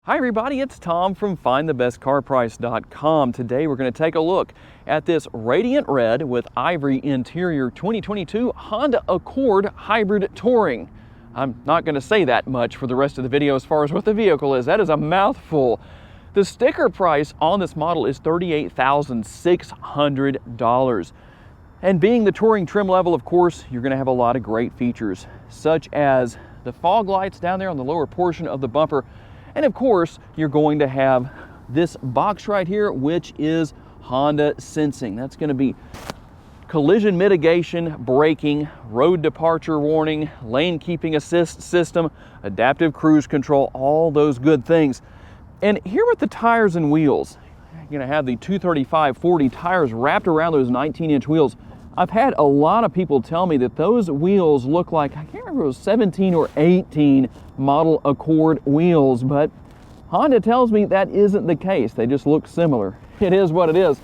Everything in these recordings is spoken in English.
Hi everybody, it's Tom from FindTheBestCarPrice.com. Today we're going to take a look at this radiant red with ivory interior 2022 Honda Accord Hybrid Touring. I'm not going to say that much for the rest of the video as far as what the vehicle is. That is a mouthful. The sticker price on this model is $38,600. And being the touring trim level, of course, you're going to have a lot of great features, such as the fog lights down there on the lower portion of the bumper. And of course, you're going to have this box right here, which is Honda Sensing. That's going to be collision mitigation, braking, road departure warning, lane keeping assist system, adaptive cruise control, all those good things. And here with the tires and wheels, you're going to have the 235/40 tires wrapped around those 19-inch wheels. I've had a lot of people tell me that those wheels look like, I can't remember if it was 17 or 18 model Accord wheels, but Honda tells me that isn't the case. They just look similar. It is what it is,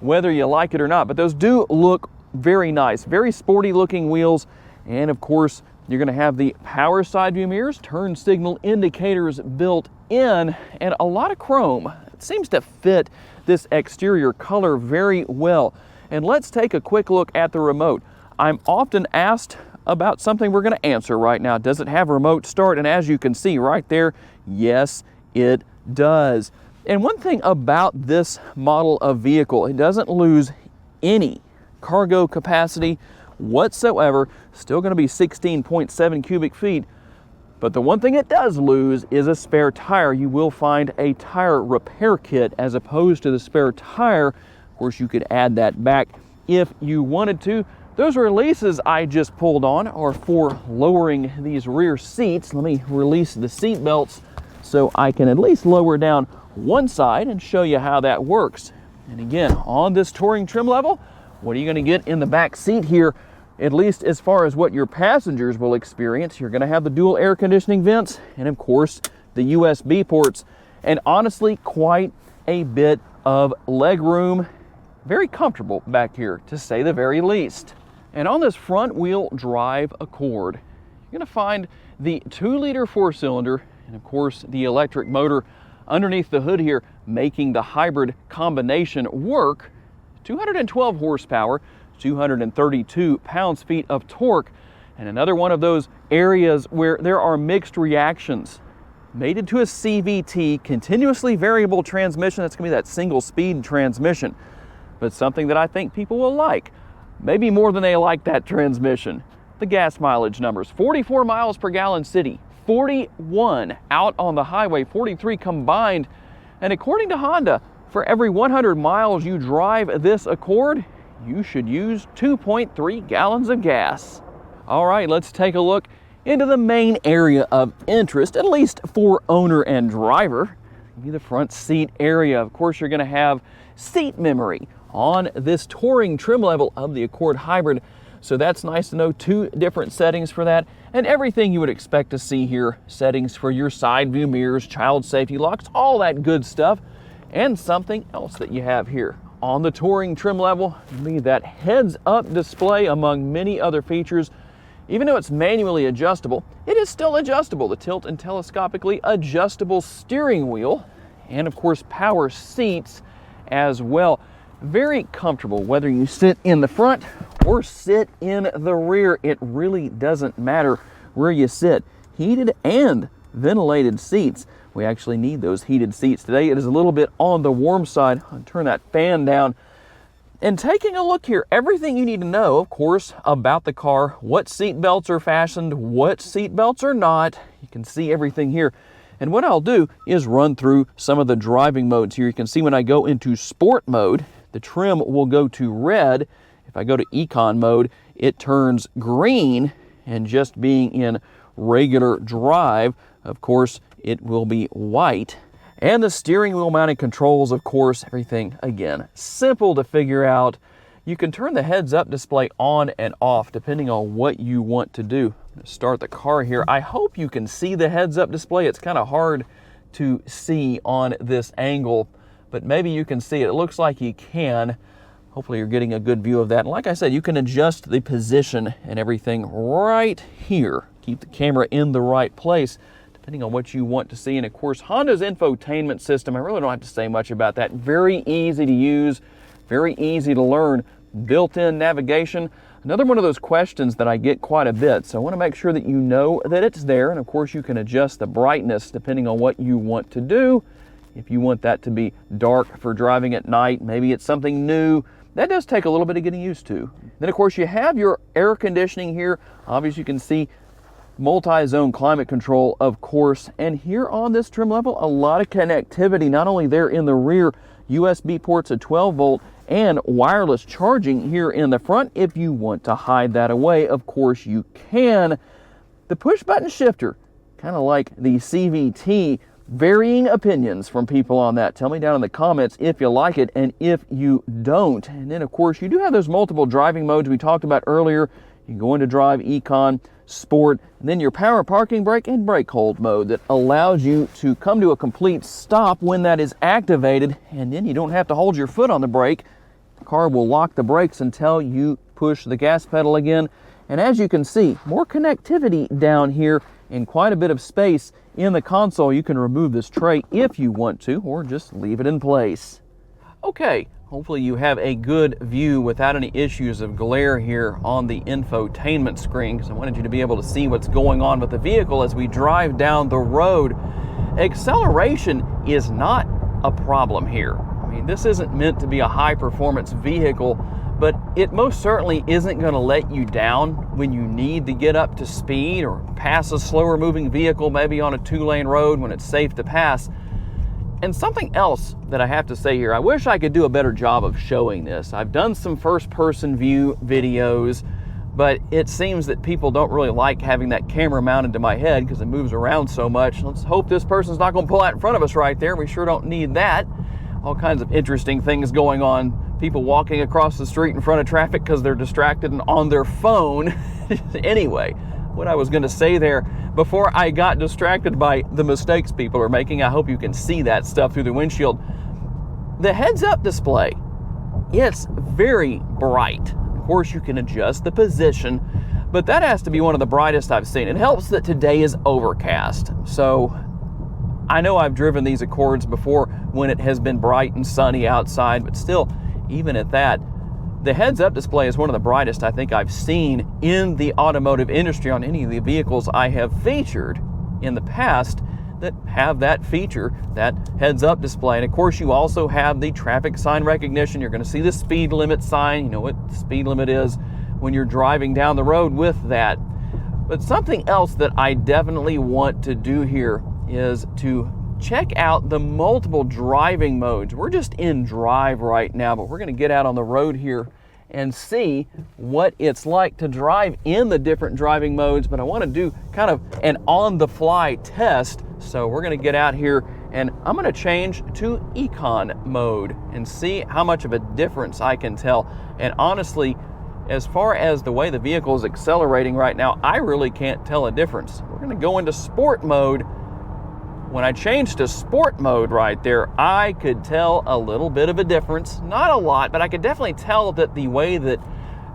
whether you like it or not. But those do look very nice, very sporty looking wheels. And of course, you're going to have the power side view mirrors, turn signal indicators built in, and a lot of chrome. It seems to fit this exterior color very well. And let's take a quick look at the remote. I'm often asked about something we're going to answer right now. Does it have remote start? And as you can see right there, yes, it does. And one thing about this model of vehicle, it doesn't lose any cargo capacity whatsoever. Still going to be 16.7 cubic feet. But the one thing it does lose is a spare tire. You will find a tire repair kit as opposed to the spare tire. Of course, you could add that back if you wanted to. Those releases I just pulled on are for lowering these rear seats. Let me release the seat belts so I can at least lower down one side and show you how that works. And again, on this touring trim level, what are you going to get in the back seat here? At least as far as what your passengers will experience, you're going to have the dual air conditioning vents and of course the USB ports, and honestly quite a bit of leg room. Very comfortable back here, to say the very least. And on this front wheel drive Accord, you're going to find the 2-liter 4-cylinder and of course the electric motor underneath the hood here, making the hybrid combination work. 212 horsepower, 232 pounds-feet of torque, and another one of those areas where there are mixed reactions. Mated to a CVT, continuously variable transmission. That's going to be that single-speed transmission. But something that I think people will like, maybe more than they like that transmission. The gas mileage numbers: 44 miles per gallon city, 41 out on the highway, 43 combined. And according to Honda, for every 100 miles you drive this Accord, you should use 2.3 gallons of gas. All right, let's take a look into the main area of interest, at least for owner and driver. The front seat area. Of course, you're going to have seat memory on this touring trim level of the Accord Hybrid. So that's nice to know. 2 different settings for that, and everything you would expect to see here. Settings for your side view mirrors, child safety locks, all that good stuff. And something else that you have here on the touring trim level, that heads-up display among many other features. Even though it's manually adjustable, it is still adjustable. The tilt and telescopically adjustable steering wheel, and of course power seats as well. Very comfortable whether you sit in the front or sit in the rear. It really doesn't matter where you sit. Heated and ventilated seats. We actually need those heated seats today. It is a little bit on the warm side. I'll turn that fan down. And taking a look here, everything you need to know, of course, about the car. What seat belts are fastened, what seat belts are not. You can see everything here. And what I'll do is run through some of the driving modes here. You can see when I go into sport mode, the trim will go to red. If I go to econ mode, it turns green. And just being in regular drive, of course, it will be white. And the steering wheel mounted controls, of course, everything, again, simple to figure out. You can turn the heads-up display on and off depending on what you want to do. I'm going to start the car here. I hope you can see the heads-up display. It's kind of hard to see on this angle, but maybe you can see it. It looks like you can. Hopefully you're getting a good view of that. And like I said, you can adjust the position and everything right here. Keep the camera in the right place depending on what you want to see. And of course, Honda's infotainment system, I really don't have to say much about that. Very easy to use, very easy to learn. Built-in navigation, another one of those questions that I get quite a bit. So I want to make sure that you know that it's there. And of course, you can adjust the brightness depending on what you want to do. If you want that to be dark for driving at night, maybe it's something new. That does take a little bit of getting used to. Then of course you have your air conditioning here. Obviously you can see multi-zone climate control, of course. And here on this trim level, a lot of connectivity, not only there in the rear, USB ports, a 12 volt, and wireless charging here in the front. If you want to hide that away, of course you can. The push button shifter, kind of like the CVT, varying opinions from people on that. Tell me down in the comments if you like it and if you don't. And then of course you do have those multiple driving modes we talked about earlier. You go into drive, econ, sport, and then your power parking brake and brake hold mode that allows you to come to a complete stop when that is activated, and then you don't have to hold your foot on the brake. The car will lock the brakes until you push the gas pedal again. And as you can see, more connectivity down here and quite a bit of space in the console. You can remove this tray if you want to, or just leave it in place. Okay, hopefully you have a good view without any issues of glare here on the infotainment screen, because I wanted you to be able to see what's going on with the vehicle as we drive down the road. Acceleration is not a problem here. I mean, this isn't meant to be a high performance vehicle, but it most certainly isn't going to let you down when you need to get up to speed or pass a slower moving vehicle, maybe on a 2-lane road when it's safe to pass. And something else that I have to say here, I wish I could do a better job of showing this. I've done some first-person view videos, but it seems that people don't really like having that camera mounted to my head because it moves around so much. Let's hope this person's not going to pull out in front of us right there. We sure don't need that. All kinds of interesting things going on. People walking across the street in front of traffic because they're distracted and on their phone. Anyway, what I was going to say there before I got distracted by the mistakes people are making, I hope you can see that stuff through the windshield. The heads-up display, it's very bright. Of course, you can adjust the position, but that has to be one of the brightest I've seen. It helps that today is overcast. So I know I've driven these Accords before when it has been bright and sunny outside, but still, even at that, the heads-up display is one of the brightest I think I've seen in the automotive industry on any of the vehicles I have featured in the past that have that feature, that heads-up display. And of course, you also have the traffic sign recognition. You're going to see the speed limit sign. You know what the speed limit is when you're driving down the road with that. But something else that I definitely want to do here is to check out the multiple driving modes. We're just in drive right now, but we're going to get out on the road here and see what it's like to drive in the different driving modes. But I want to do kind of an on-the-fly test. So we're going to get out here and I'm going to change to econ mode and see how much of a difference I can tell. And honestly, as far as the way the vehicle is accelerating right now, I really can't tell a difference. We're going to go into sport mode. When I changed to sport mode right there, I could tell a little bit of a difference. Not a lot, but I could definitely tell that the way that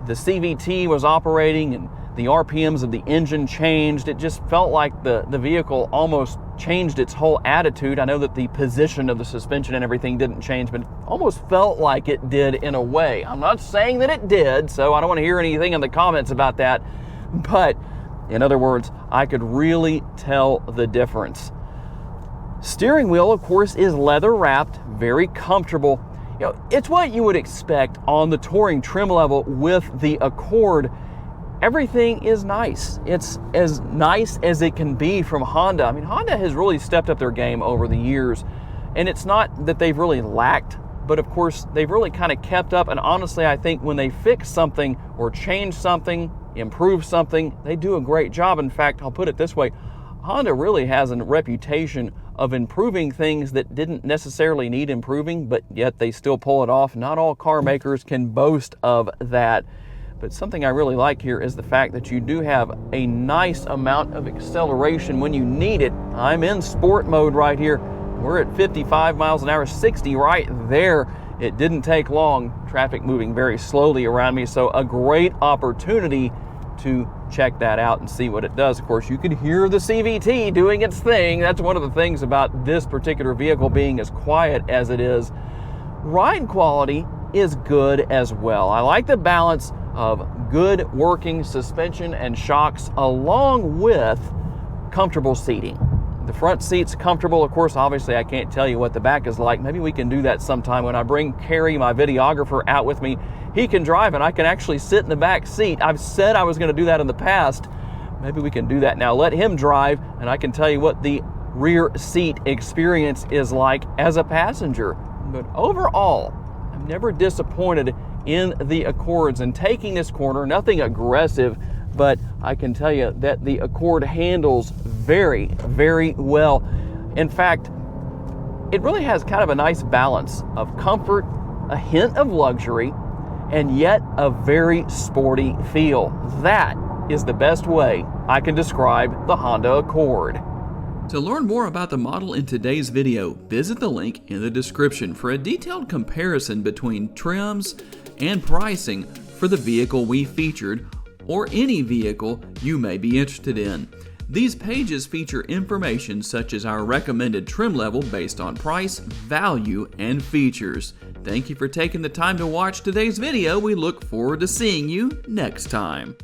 the CVT was operating and the RPMs of the engine changed. It just felt like the vehicle almost changed its whole attitude. I know that the position of the suspension and everything didn't change, but it almost felt like it did in a way. I'm not saying that it did, so I don't want to hear anything in the comments about that. But in other words, I could really tell the difference. Steering wheel, of course, is leather wrapped, very comfortable. You know, it's what you would expect on the touring trim level with the Accord. Everything is nice. It's as nice as it can be from Honda. I mean, Honda has really stepped up their game over the years, and it's not that they've really lacked, but of course, they've really kind of kept up. And honestly, I think when they fix something or change something, improve something, they do a great job. In fact, I'll put it this way, Honda really has a reputation of improving things that didn't necessarily need improving, but yet they still pull it off. Not all car makers can boast of that. But something I really like here is the fact that you do have a nice amount of acceleration when you need it. I'm in sport mode right here. We're at 55 miles an hour, 60 right there. It didn't take long. Traffic moving very slowly around me, so a great opportunity to check that out and see what it does. Of course, you can hear the CVT doing its thing. That's one of the things about this particular vehicle being as quiet as it is. Ride quality is good as well. I like the balance of good working suspension and shocks along with comfortable seating. The front seat's comfortable. Of course, obviously I can't tell you what the back is like. Maybe we can do that sometime when I bring Kerry, my videographer, out with me. He can drive and I can actually sit in the back seat. I've said I was going to do that in the past. Maybe we can do that now. Let him drive and I can tell you what the rear seat experience is like as a passenger. But overall, I'm never disappointed in the Accords. And taking this corner, nothing aggressive, but I can tell you that the Accord handles very, very well. In fact, it really has kind of a nice balance of comfort, a hint of luxury, and yet a very sporty feel. That is the best way I can describe the Honda Accord. To learn more about the model in today's video, visit the link in the description for a detailed comparison between trims and pricing for the vehicle we featured or any vehicle you may be interested in. These pages feature information such as our recommended trim level based on price, value, and features. Thank you for taking the time to watch today's video. We look forward to seeing you next time.